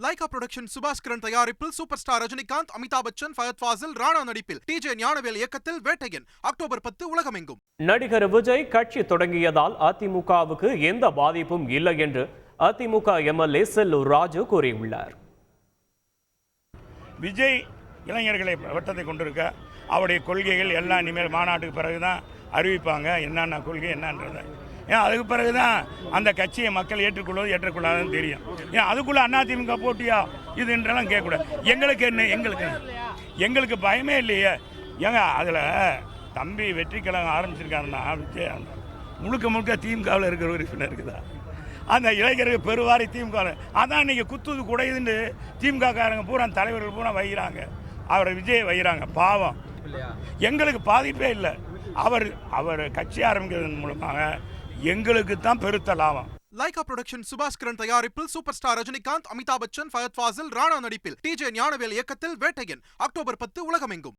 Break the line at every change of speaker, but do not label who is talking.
Lyca production Subaskaran தயாரிப்பில் super star Rajinikanth, Amitabh Bachchan, Fahadh Fazil, Rana நடிப்பில் DJ Gnanavel இயக்கத்தில் வேட்டையன் அக்டோபர் 10 உலகமெங்கும்.
நடிகர் விஜய் கட்சி தொடங்கியதால் அதிமுகவுக்கு எந்த பாதிப்பும் இல்லை என்று அதிமுக எம்எல்ஏ செல்லூர் ராஜு கூறியுள்ளார்.
விஜய் இளைஞர்களை வட்டத்தை கொண்டிருக்க அவருடைய கொள்கைகள் எல்லாம் இனிமேல் மாநாட்டுக்கு பிறகுதான் அறிவிப்பாங்க, என்னென்ன கொள்கை என்னன்றதை. ஏன் அதுக்கு பிறகுதான் அந்த கட்சியை மக்கள் ஏற்றுக்கொள்வது ஏற்றுக்கொள்ளாதுன்னு தெரியும். ஏன் அதுக்குள்ள அதிமுக போட்டியா இதுன்றெல்லாம் கேட்கக்கூடாது. எங்களுக்கு என்ன, எங்களுக்கு பயமே இல்லையே. ஏங்க அதில் தம்பி வெற்றி கழகம் ஆரம்பிச்சிருக்காருன்னா விஜய் முழுக்க முழுக்க திமுகவில் இருக்கிற உறுப்பினர் இருக்குதா? அந்த இளைஞர்கள் பெருவாரி திமுக அதான் இன்னைக்கு குத்துது குடையுதுன்னு திமுக காரங்க பூரா தலைவர்கள் பூரா வைகிறாங்க, அவரை விஜய் வைகிறாங்க. பாவம், எங்களுக்கு பாதிப்பே இல்லை. அவர் கட்சி ஆரம்பிக்கிறதன் மூலமாக எங்களுக்கு தான் பெருத்த லாபம்.
லைகா புரொடக்ஷன் சுபாஸ்கரன் தயாரிப்பில் சூப்பர் ஸ்டார் ரஜினிகாந்த், அமிதாப் பச்சன், ஃபயத் ஃபாசில், ராணா நடிப்பில் டிஜே ஞானவேல் இயக்கத்தில் வேட்டையன் அக்டோபர் 10 உலகமெங்கும்.